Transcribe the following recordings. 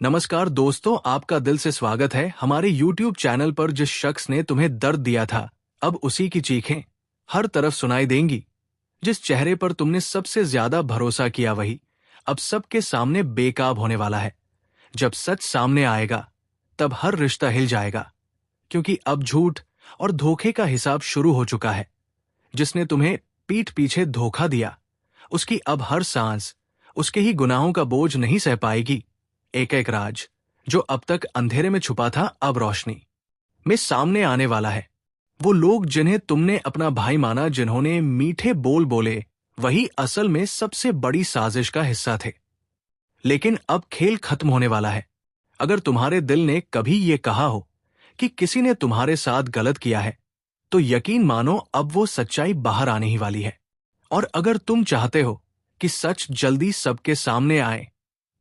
नमस्कार दोस्तों, आपका दिल से स्वागत है हमारे YouTube चैनल पर। जिस शख्स ने तुम्हें दर्द दिया था, अब उसी की चीखें हर तरफ सुनाई देंगी। जिस चेहरे पर तुमने सबसे ज्यादा भरोसा किया, वही अब सबके सामने बेकाब होने वाला है। जब सच सामने आएगा, तब हर रिश्ता हिल जाएगा, क्योंकि अब झूठ और धोखे का हिसाब शुरू हो चुका है। जिसने तुम्हें पीठ पीछे धोखा दिया, उसकी अब हर सांस उसके ही गुनाहों का बोझ नहीं सह पाएगी। एक एक राज जो अब तक अंधेरे में छुपा था, अब रोशनी में सामने आने वाला है। वो लोग जिन्हें तुमने अपना भाई माना, जिन्होंने मीठे बोल बोले, वही असल में सबसे बड़ी साजिश का हिस्सा थे। लेकिन अब खेल खत्म होने वाला है। अगर तुम्हारे दिल ने कभी ये कहा हो कि किसी ने तुम्हारे साथ गलत किया है, तो यकीन मानो अब वो सच्चाई बाहर आने ही वाली है। और अगर तुम चाहते हो कि सच जल्दी सबके सामने आए,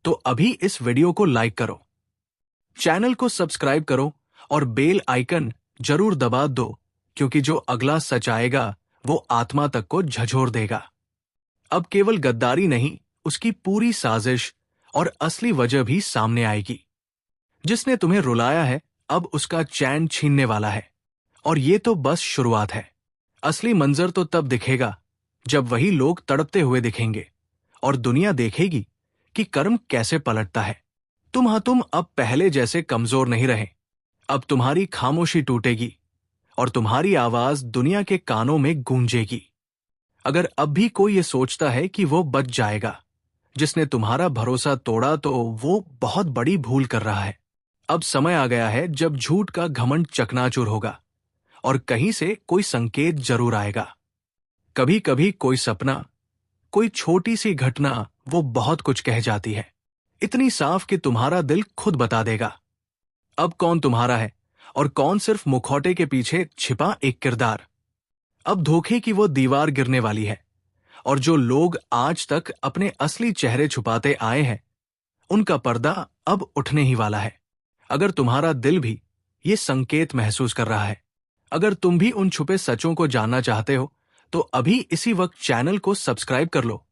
तो अभी इस वीडियो को लाइक करो, चैनल को सब्सक्राइब करो और बेल आइकन जरूर दबा दो, क्योंकि जो अगला सच आएगा वो आत्मा तक को झंझोर देगा। अब केवल गद्दारी नहीं, उसकी पूरी साजिश और असली वजह भी सामने आएगी। जिसने तुम्हें रुलाया है, अब उसका चैन छीनने वाला है। और ये तो बस शुरुआत है। असली मंजर तो तब दिखेगा जब वही लोग तड़पते हुए दिखेंगे और दुनिया देखेगी कि कर्म कैसे पलटता है। तुम अब पहले जैसे कमजोर नहीं रहे। अब तुम्हारी खामोशी टूटेगी और तुम्हारी आवाज दुनिया के कानों में गूंजेगी। अगर अब भी कोई ये सोचता है कि वो बच जाएगा, जिसने तुम्हारा भरोसा तोड़ा, तो वो बहुत बड़ी भूल कर रहा है। अब समय आ गया है जब झूठ का घमंड चकनाचूर होगा और कहीं से कोई संकेत जरूर आएगा। कभी कभी कोई सपना, कोई छोटी सी घटना, वो बहुत कुछ कह जाती है, इतनी साफ कि तुम्हारा दिल खुद बता देगा अब कौन तुम्हारा है और कौन सिर्फ मुखौटे के पीछे छिपा एक किरदार। अब धोखे की वो दीवार गिरने वाली है, और जो लोग आज तक अपने असली चेहरे छुपाते आए हैं, उनका पर्दा अब उठने ही वाला है। अगर तुम्हारा दिल भी ये संकेत महसूस कर रहा है, अगर तुम भी उन छुपे सचों को जानना चाहते हो, तो अभी इसी वक्त चैनल को सब्सक्राइब कर लो,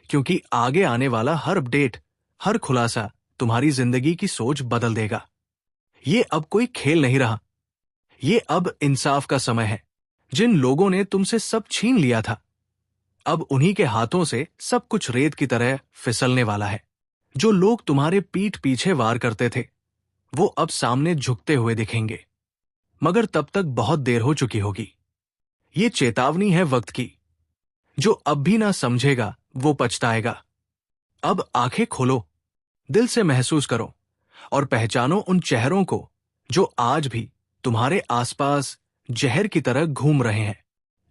क्योंकि आगे आने वाला हर अपडेट, हर खुलासा तुम्हारी जिंदगी की सोच बदल देगा। ये अब कोई खेल नहीं रहा, ये अब इंसाफ का समय है। जिन लोगों ने तुमसे सब छीन लिया था, अब उन्हीं के हाथों से सब कुछ रेत की तरह फिसलने वाला है। जो लोग तुम्हारे पीठ पीछे वार करते थे, वो अब सामने झुकते हुए दिखेंगे, मगर तब तक बहुत देर हो चुकी होगी। ये चेतावनी है वक्त की। जो अब भी ना समझेगा, वो पछताएगा। अब आंखें खोलो, दिल से महसूस करो और पहचानो उन चेहरों को जो आज भी तुम्हारे आसपास जहर की तरह घूम रहे हैं।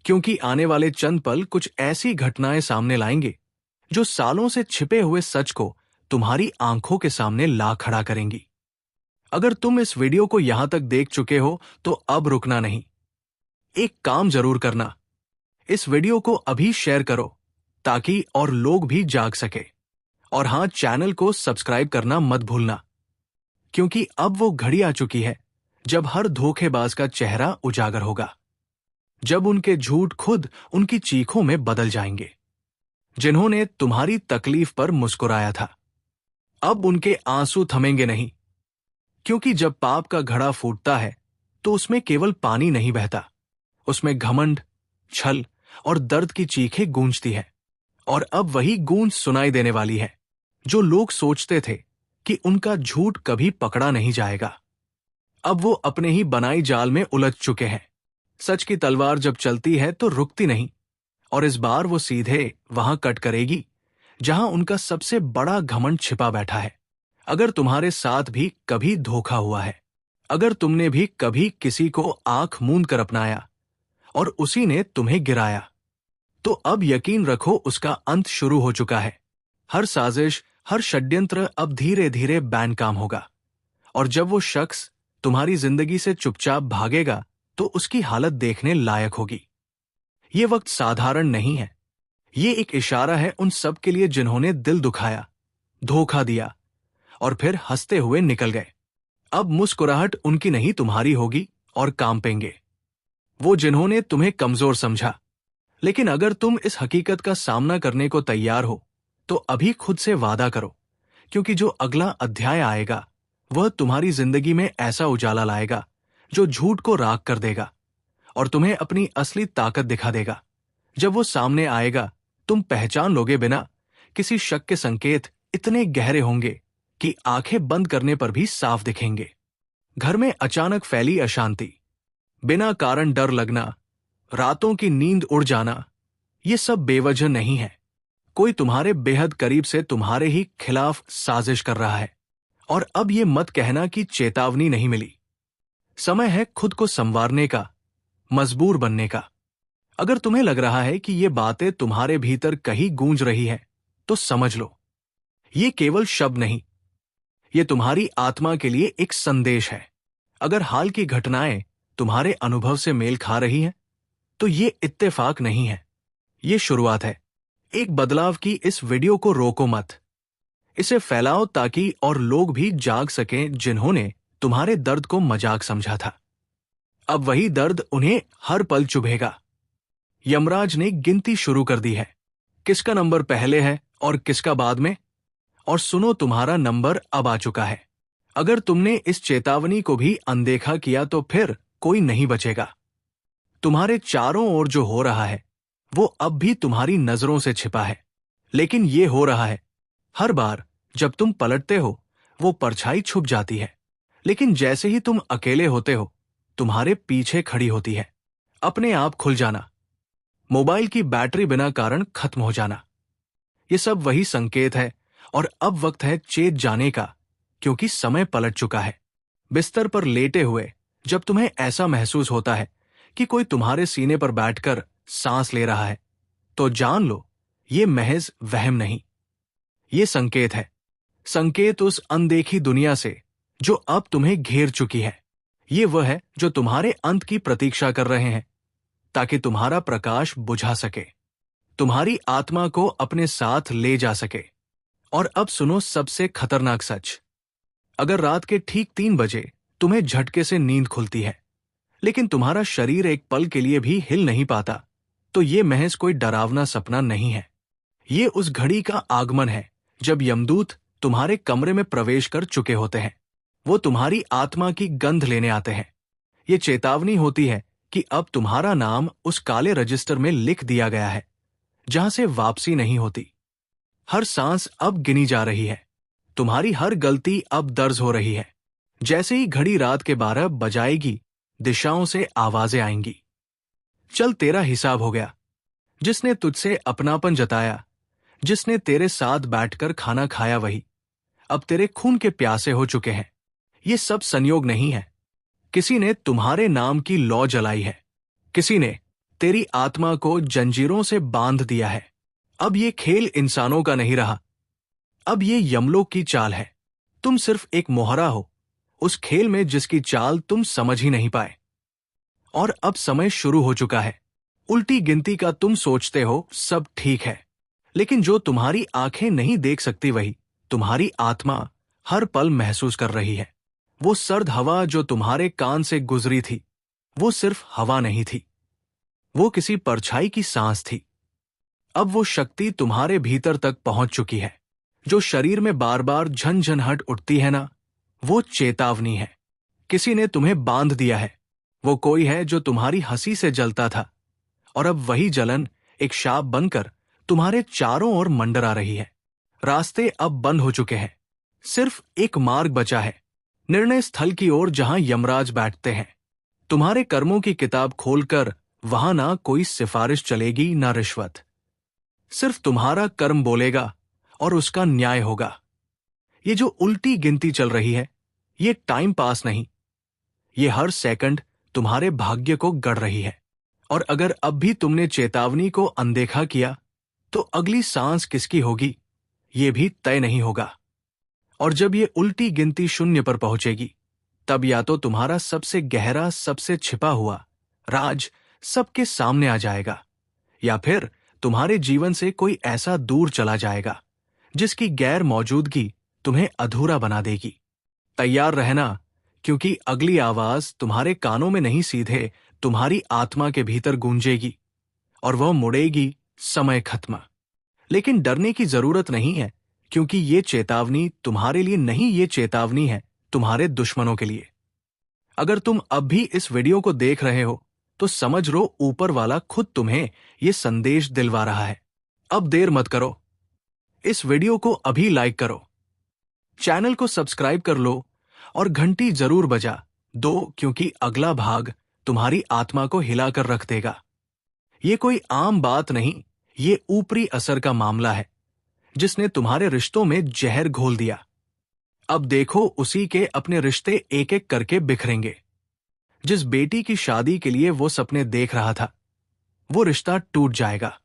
क्योंकि आने वाले चंद पल कुछ ऐसी घटनाएं सामने लाएंगे जो सालों से छिपे हुए सच को तुम्हारी आंखों के सामने ला खड़ा करेंगी। अगर तुम इस वीडियो को यहां तक देख चुके हो, तो अब रुकना नहीं। एक काम जरूर करना, इस वीडियो को अभी शेयर करो, ताकि और लोग भी जाग सके। और हां, चैनल को सब्सक्राइब करना मत भूलना, क्योंकि अब वो घड़ी आ चुकी है जब हर धोखेबाज का चेहरा उजागर होगा, जब उनके झूठ खुद उनकी चीखों में बदल जाएंगे। जिन्होंने तुम्हारी तकलीफ पर मुस्कुराया था, अब उनके आंसू थमेंगे नहीं, क्योंकि जब पाप का घड़ा फूटता है, तो उसमें केवल पानी नहीं बहता, उसमें घमंड, छल और दर्द की चीखें गूंजती है। और अब वही गूंज सुनाई देने वाली है। जो लोग सोचते थे कि उनका झूठ कभी पकड़ा नहीं जाएगा, अब वो अपने ही बनाई जाल में उलझ चुके हैं। सच की तलवार जब चलती है तो रुकती नहीं, और इस बार वो सीधे वहां कट करेगी जहां उनका सबसे बड़ा घमंड छिपा बैठा है। अगर तुम्हारे साथ भी कभी धोखा हुआ है, अगर तुमने भी कभी किसी को आंख मूंद कर अपनाया और उसी ने तुम्हें गिराया, तो अब यकीन रखो, उसका अंत शुरू हो चुका है। हर साजिश, हर षड्यंत्र अब धीरे धीरे बेनकाम होगा। और जब वो शख्स तुम्हारी जिंदगी से चुपचाप भागेगा, तो उसकी हालत देखने लायक होगी। ये वक्त साधारण नहीं है। ये एक इशारा है उन सब के लिए जिन्होंने दिल दुखाया, धोखा दिया और फिर हंसते हुए निकल गए। अब मुस्कुराहट उनकी नहीं, तुम्हारी होगी, और कांपेंगे वो जिन्होंने तुम्हें कमजोर समझा। लेकिन अगर तुम इस हकीकत का सामना करने को तैयार हो, तो अभी खुद से वादा करो क्योंकि जो अगला अध्याय आएगा वह तुम्हारी जिंदगी में ऐसा उजाला लाएगा जो झूठ को राख कर देगा और तुम्हें अपनी असली ताकत दिखा देगा। जब वो सामने आएगा तुम पहचान लोगे बिना किसी शक के संकेत इतने गहरे होंगे कि आंखें बंद करने पर भी साफ दिखेंगे। घर में अचानक फैली अशांति, बिना कारण डर लगना, रातों की नींद उड़ जाना, ये सब बेवजह नहीं है। कोई तुम्हारे बेहद करीब से तुम्हारे ही खिलाफ साजिश कर रहा है। और अब ये मत कहना कि चेतावनी नहीं मिली। समय है खुद को संवारने का, मजबूर बनने का। अगर तुम्हें लग रहा है कि ये बातें तुम्हारे भीतर कहीं गूंज रही है तो समझ लो, ये केवल शब्द नहीं, ये तुम्हारी आत्मा के लिए एक संदेश है। अगर हाल की घटनाएं तुम्हारे अनुभव से मेल खा रही हैं तो ये इत्तेफाक नहीं है, ये शुरुआत है एक बदलाव की। इस वीडियो को रोको मत, इसे फैलाओ ताकि और लोग भी जाग सकें जिन्होंने तुम्हारे दर्द को मजाक समझा था। अब वही दर्द उन्हें हर पल चुभेगा। यमराज ने गिनती शुरू कर दी है, किसका नंबर पहले है और किसका बाद में। और सुनो, तुम्हारा नंबर अब आ चुका है। अगर तुमने इस चेतावनी को भी अनदेखा किया तो फिर कोई नहीं बचेगा। तुम्हारे चारों ओर जो हो रहा है वो अब भी तुम्हारी नजरों से छिपा है, लेकिन ये हो रहा है। हर बार जब तुम पलटते हो वो परछाई छुप जाती है, लेकिन जैसे ही तुम अकेले होते हो तुम्हारे पीछे खड़ी होती है। अपने आप खुल जाना, मोबाइल की बैटरी बिना कारण खत्म हो जाना, ये सब वही संकेत है। और अब वक्त है चेत जाने का, क्योंकि समय पलट चुका है। बिस्तर पर लेटे हुए जब तुम्हें ऐसा महसूस होता है कि कोई तुम्हारे सीने पर बैठकर सांस ले रहा है, तो जान लो ये महज वहम नहीं, ये संकेत है। संकेत उस अनदेखी दुनिया से जो अब तुम्हें घेर चुकी है। ये वह है जो तुम्हारे अंत की प्रतीक्षा कर रहे हैं ताकि तुम्हारा प्रकाश बुझा सके, तुम्हारी आत्मा को अपने साथ ले जा सके। और अब सुनो सबसे खतरनाक सच। अगर रात के ठीक 3 बजे तुम्हें झटके से नींद खुलती है, लेकिन तुम्हारा शरीर एक पल के लिए भी हिल नहीं पाता, तो ये महज कोई डरावना सपना नहीं है। ये उस घड़ी का आगमन है जब यमदूत तुम्हारे कमरे में प्रवेश कर चुके होते हैं। वो तुम्हारी आत्मा की गंध लेने आते हैं। ये चेतावनी होती है कि अब तुम्हारा नाम उस काले रजिस्टर में लिख दिया गया है जहां से वापसी नहीं होती। हर सांस अब गिनी जा रही है, तुम्हारी हर गलती अब दर्ज हो रही है। जैसे ही घड़ी रात के 12 बजाएगी दिशाओं से आवाजें आएंगी, चल तेरा हिसाब हो गया। जिसने तुझसे अपनापन जताया, जिसने तेरे साथ बैठकर खाना खाया, वही अब तेरे खून के प्यासे हो चुके हैं। ये सब संयोग नहीं है, किसी ने तुम्हारे नाम की लौ जलाई है, किसी ने तेरी आत्मा को जंजीरों से बांध दिया है। अब ये खेल इंसानों का नहीं रहा, अब ये यमलोक की चाल है। तुम सिर्फ एक मोहरा हो उस खेल में जिसकी चाल तुम समझ ही नहीं पाए। और अब समय शुरू हो चुका है। उल्टी गिनती का तुम सोचते हो सब ठीक है, लेकिन जो तुम्हारी आंखें नहीं देख सकती वही तुम्हारी आत्मा हर पल महसूस कर रही है। वो सर्द हवा जो तुम्हारे कान से गुजरी थी, वो सिर्फ हवा नहीं थी, वो किसी परछाई की सांस थी। अब वो शक्ति तुम्हारे भीतर तक पहुंच चुकी है। जो शरीर में बार बार झनझनाहट उठती है ना, वो चेतावनी है। किसी ने तुम्हें बांध दिया है। वो कोई है जो तुम्हारी हंसी से जलता था, और अब वही जलन एक शाप बनकर तुम्हारे चारों ओर मंडरा रही है। रास्ते अब बंद हो चुके हैं, सिर्फ एक मार्ग बचा है, निर्णय स्थल की ओर जहां यमराज बैठते हैं। तुम्हारे कर्मों की किताब खोलकर वहां ना कोई सिफारिश चलेगी ना रिश्वत, सिर्फ तुम्हारा कर्म बोलेगा और उसका न्याय होगा। ये जो उल्टी गिनती चल रही है, ये टाइम पास नहीं, ये हर सेकंड तुम्हारे भाग्य को गढ़ रही है। और अगर अब भी तुमने चेतावनी को अनदेखा किया तो अगली सांस किसकी होगी ये भी तय नहीं होगा। और जब ये उल्टी गिनती 0 पर पहुंचेगी, तब या तो तुम्हारा सबसे गहरा, सबसे छिपा हुआ राज सबके सामने आ जाएगा, या फिर तुम्हारे जीवन से कोई ऐसा दूर चला जाएगा जिसकी गैर मौजूदगी तुम्हें अधूरा बना देगी। तैयार रहना, क्योंकि अगली आवाज तुम्हारे कानों में नहीं, सीधे तुम्हारी आत्मा के भीतर गूंजेगी, और वह मुड़ेगी समय खत्म। लेकिन डरने की जरूरत नहीं है, क्योंकि ये चेतावनी तुम्हारे लिए नहीं, ये चेतावनी है तुम्हारे दुश्मनों के लिए। अगर तुम अब भी इस वीडियो को देख रहे हो तो समझ लो ऊपर वाला खुद तुम्हें ये संदेश दिलवा रहा है। अब देर मत करो, इस वीडियो को अभी लाइक करो, चैनल को सब्सक्राइब कर लो और घंटी जरूर बजा दो, क्योंकि अगला भाग तुम्हारी आत्मा को हिलाकर रख देगा। ये कोई आम बात नहीं, ये ऊपरी असर का मामला है जिसने तुम्हारे रिश्तों में जहर घोल दिया। अब देखो उसी के अपने रिश्ते एक एक करके बिखरेंगे। जिस बेटी की शादी के लिए वो सपने देख रहा था, वो रिश्ता टूट जाएगा।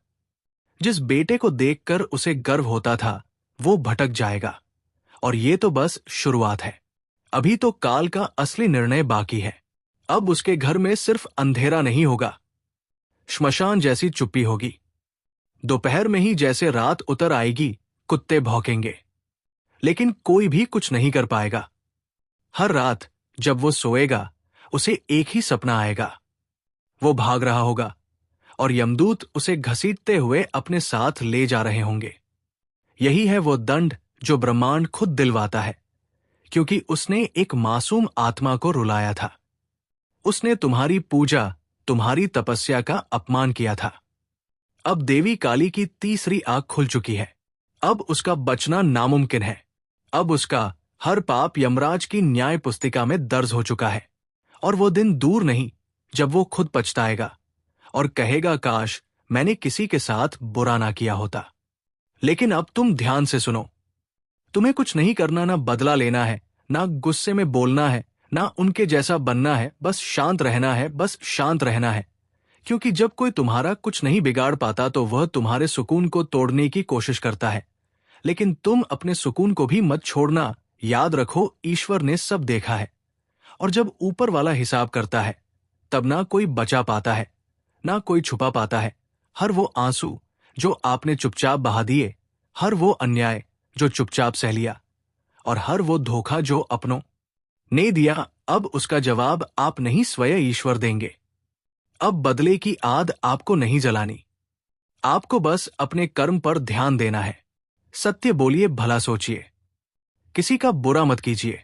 जिस बेटे को देखकर उसे गर्व होता था, वो भटक जाएगा। और ये तो बस शुरुआत है, अभी तो काल का असली निर्णय बाकी है। अब उसके घर में सिर्फ अंधेरा नहीं होगा, श्मशान जैसी चुप्पी होगी। दोपहर में ही जैसे रात उतर आएगी, कुत्ते भौंकेंगे, लेकिन कोई भी कुछ नहीं कर पाएगा। हर रात जब वो सोएगा, उसे एक ही सपना आएगा। वो भाग रहा होगा और यमदूत उसे घसीटते हुए अपने साथ ले जा रहे होंगे। यही है वो दंड जो ब्रह्मांड खुद दिलवाता है, क्योंकि उसने एक मासूम आत्मा को रुलाया था। उसने तुम्हारी पूजा, तुम्हारी तपस्या का अपमान किया था। अब देवी काली की तीसरी आंख खुल चुकी है। अब उसका बचना नामुमकिन है। अब उसका हर पाप यमराज की न्याय पुस्तिका में दर्ज हो चुका है। और वो दिन दूर नहीं जब वो खुद पछताएगा और कहेगा, काश मैंने किसी के साथ बुरा ना किया होता। लेकिन अब तुम ध्यान से सुनो। तुम्हें कुछ नहीं करना, ना बदला लेना है, ना गुस्से में बोलना है, ना उनके जैसा बनना है। बस शांत रहना है, बस शांत रहना है। क्योंकि जब कोई तुम्हारा कुछ नहीं बिगाड़ पाता तो वह तुम्हारे सुकून को तोड़ने की कोशिश करता है। लेकिन तुम अपने सुकून को भी मत छोड़ना। याद रखो, ईश्वर ने सब देखा है। और जब ऊपर वाला हिसाब करता है, तब ना कोई बचा पाता है, ना कोई छुपा पाता है। हर वो आंसू जो आपने चुपचाप बहा दिए, हर वो अन्याय जो चुपचाप सह लिया, और हर वो धोखा जो अपनों ने दिया, अब उसका जवाब आप नहीं, स्वयं ईश्वर देंगे। अब बदले की आग आपको नहीं जलानी, आपको बस अपने कर्म पर ध्यान देना है। सत्य बोलिए, भला सोचिए, किसी का बुरा मत कीजिए।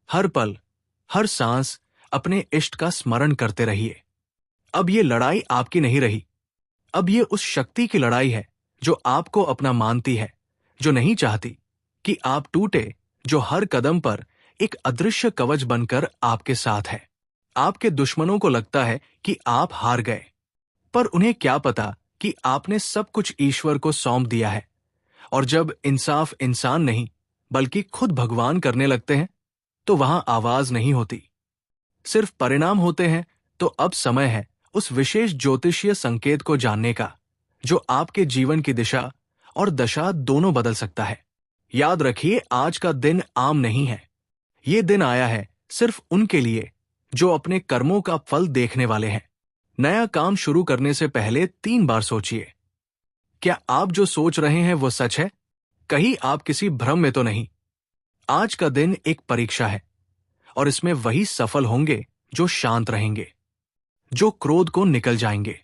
हर पल, हर सांस अपने इष्ट का स्मरण करते रहिए। अब ये लड़ाई आपकी नहीं रही, अब ये उस शक्ति की लड़ाई है जो आपको अपना मानती है, जो नहीं चाहती कि आप टूटे, जो हर कदम पर एक अदृश्य कवच बनकर आपके साथ है। आपके दुश्मनों को लगता है कि आप हार गए, पर उन्हें क्या पता कि आपने सब कुछ ईश्वर को सौंप दिया है। और जब इंसाफ इंसान नहीं बल्कि खुद भगवान करने लगते हैं, तो वहां आवाज नहीं होती, सिर्फ परिणाम होते हैं। तो अब समय है उस विशेष ज्योतिषीय संकेत को जानने का, जो आपके जीवन की दिशा और दशा दोनों बदल सकता है। याद रखिए, आज का दिन आम नहीं है। ये दिन आया है सिर्फ उनके लिए जो अपने कर्मों का फल देखने वाले हैं। नया काम शुरू करने से पहले 3 बार सोचिए, क्या आप जो सोच रहे हैं वो सच है? कहीं आप किसी भ्रम में तो नहीं? आज का दिन एक परीक्षा है, और इसमें वही सफल होंगे जो शांत रहेंगे, जो क्रोध को निकल जाएंगे।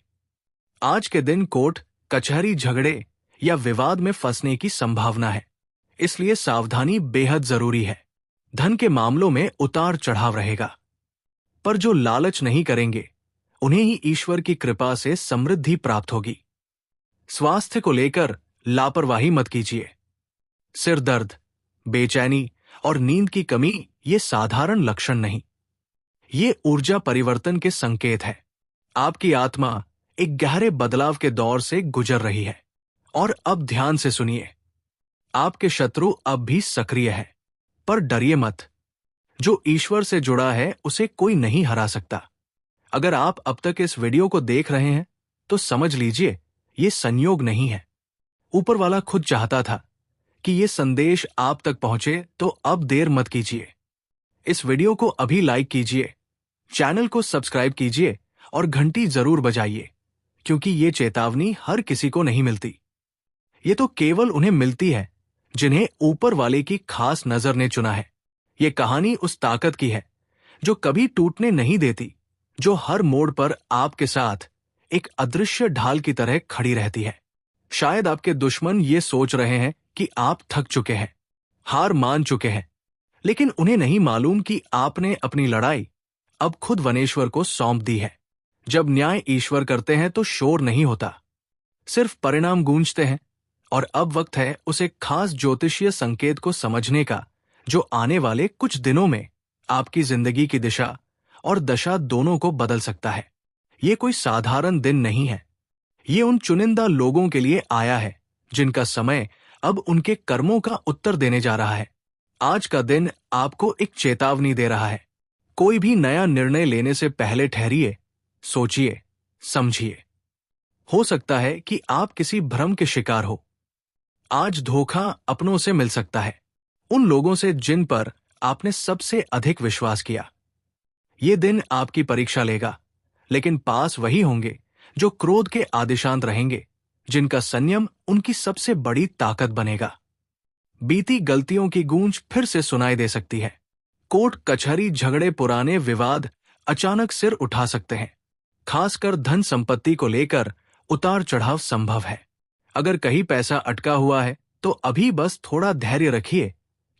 आज के दिन कोर्ट कचहरी, झगड़े या विवाद में फंसने की संभावना है, इसलिए सावधानी बेहद जरूरी है। धन के मामलों में उतार चढ़ाव रहेगा, पर जो लालच नहीं करेंगे उन्हें ही ईश्वर की कृपा से समृद्धि प्राप्त होगी। स्वास्थ्य को लेकर लापरवाही मत कीजिए। सिर दर्द, बेचैनी और नींद की कमी ये साधारण लक्षण नहीं, ये ऊर्जा परिवर्तन के संकेत है। आपकी आत्मा एक गहरे बदलाव के दौर से गुजर रही है। और अब ध्यान से सुनिए, आपके शत्रु अब भी सक्रिय है, पर डरिए मत। जो ईश्वर से जुड़ा है उसे कोई नहीं हरा सकता। अगर आप अब तक इस वीडियो को देख रहे हैं तो समझ लीजिए, ये संयोग नहीं है। ऊपर वाला खुद चाहता था कि ये संदेश आप तक पहुंचे, तो अब देर मत कीजिए। इस वीडियो को अभी लाइक कीजिए, चैनल को सब्सक्राइब कीजिए और घंटी जरूर बजाइए, क्योंकि ये चेतावनी हर किसी को नहीं मिलती। ये तो केवल उन्हें मिलती है जिन्हें ऊपर वाले की खास नजर ने चुना है। ये कहानी उस ताकत की है जो कभी टूटने नहीं देती, जो हर मोड़ पर आपके साथ एक अदृश्य ढाल की तरह खड़ी रहती है। शायद आपके दुश्मन ये सोच रहे हैं कि आप थक चुके हैं, हार मान चुके हैं, लेकिन उन्हें नहीं मालूम कि आपने अपनी लड़ाई अब खुद वनेश्वर को सौंप दी है। जब न्याय ईश्वर करते हैं तो शोर नहीं होता, सिर्फ परिणाम गूंजते हैं। और अब वक्त है उस एक खास ज्योतिषीय संकेत को समझने का जो आने वाले कुछ दिनों में आपकी जिंदगी की दिशा और दशा दोनों को बदल सकता है। ये कोई साधारण दिन नहीं है। ये उन चुनिंदा लोगों के लिए आया है जिनका समय अब उनके कर्मों का उत्तर देने जा रहा है। आज का दिन आपको एक चेतावनी दे रहा है। कोई भी नया निर्णय लेने से पहले ठहरिए, सोचिए, समझिए। हो सकता है कि आप किसी भ्रम के शिकार हो। आज धोखा अपनों से मिल सकता है, उन लोगों से जिन पर आपने सबसे अधिक विश्वास किया। ये दिन आपकी परीक्षा लेगा, लेकिन पास वही होंगे जो क्रोध के आदिशांत रहेंगे, जिनका संयम उनकी सबसे बड़ी ताकत बनेगा। बीती गलतियों की गूंज फिर से सुनाई दे सकती है। कोर्ट कचहरी झगड़े, पुराने विवाद अचानक सिर उठा सकते हैं। खासकर धन संपत्ति को लेकर उतार चढ़ाव संभव है। अगर कहीं पैसा अटका हुआ है तो अभी बस थोड़ा धैर्य रखिए,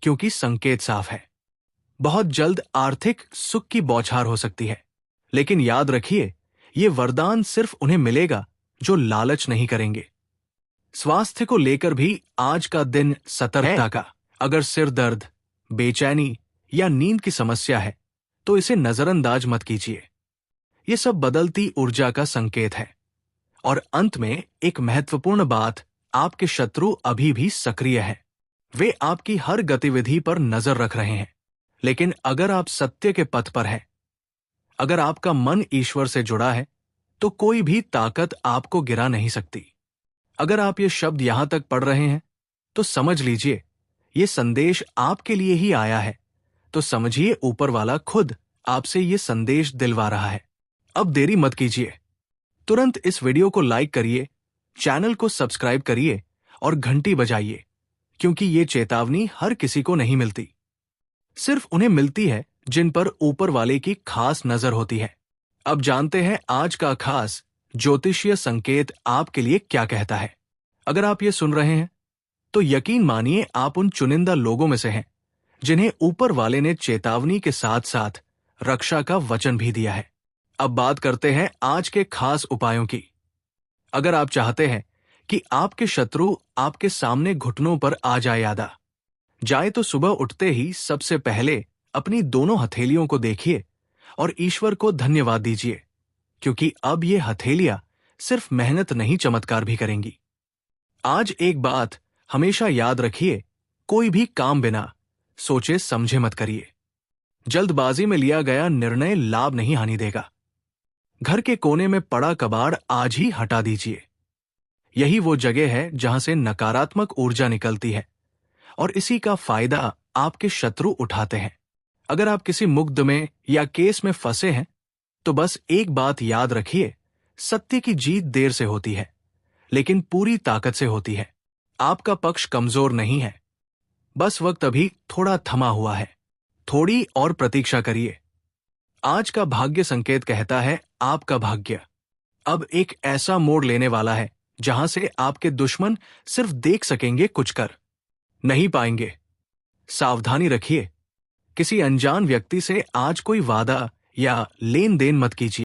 क्योंकि संकेत साफ है। बहुत जल्द आर्थिक सुख की बौछार हो सकती है, लेकिन याद रखिए, ये वरदान सिर्फ उन्हें मिलेगा जो लालच नहीं करेंगे। स्वास्थ्य को लेकर भी आज का दिन सतर्कता का। अगर सिर दर्द, बेचैनी या नींद की समस्या है तो इसे नजरअंदाज मत कीजिए। ये सब बदलती ऊर्जा का संकेत है। और अंत में एक महत्वपूर्ण बात, आपके शत्रु अभी भी सक्रिय हैं। वे आपकी हर गतिविधि पर नजर रख रहे हैं। लेकिन अगर आप सत्य के पथ पर हैं, अगर आपका मन ईश्वर से जुड़ा है, तो कोई भी ताकत आपको गिरा नहीं सकती। अगर आप ये शब्द यहां तक पढ़ रहे हैं तो समझ लीजिए ये संदेश आपके लिए ही आया है। तो समझिए, ऊपर वाला खुद आपसे ये संदेश दिलवा रहा है। अब देरी मत कीजिए, तुरंत इस वीडियो को लाइक करिए, चैनल को सब्सक्राइब करिए और घंटी बजाइए, क्योंकि ये चेतावनी हर किसी को नहीं मिलती। सिर्फ उन्हें मिलती है जिन पर ऊपर वाले की खास नजर होती है। अब जानते हैं आज का खास ज्योतिषीय संकेत आपके लिए क्या कहता है। अगर आप ये सुन रहे हैं तो यकीन मानिए आप उन चुनिंदा लोगों में से हैं जिन्हें ऊपर वाले ने चेतावनी के साथ साथ रक्षा का वचन भी दिया है। अब बात करते हैं आज के खास उपायों की। अगर आप चाहते हैं कि आपके शत्रु आपके सामने घुटनों पर आ जाए तो सुबह उठते ही सबसे पहले अपनी दोनों हथेलियों को देखिए और ईश्वर को धन्यवाद दीजिए, क्योंकि अब ये हथेलियां सिर्फ मेहनत नहीं, चमत्कार भी करेंगी। आज एक बात हमेशा याद रखिए, कोई भी काम बिना सोचे समझे मत करिए। जल्दबाजी में लिया गया निर्णय लाभ नहीं हानि देगा। घर के कोने में पड़ा कबाड़ आज ही हटा दीजिए। यही वो जगह है जहां से नकारात्मक ऊर्जा निकलती है और इसी का फायदा आपके शत्रु उठाते हैं। अगर आप किसी मुकदमे या केस में फंसे हैं तो बस एक बात याद रखिए, सत्य की जीत देर से होती है, लेकिन पूरी ताकत से होती है। आपका पक्ष कमजोर नहीं है, बस वक्त अभी थोड़ा थमा हुआ है। थोड़ी और प्रतीक्षा करिए। आज का भाग्य संकेत कहता है, आपका भाग्य अब एक ऐसा मोड़ लेने वाला है जहां से आपके दुश्मन सिर्फ देख सकेंगे, कुछ कर नहीं पाएंगे। सावधानी रखिए, किसी अनजान व्यक्ति से आज कोई वादा या लेन देन मत कीजिए।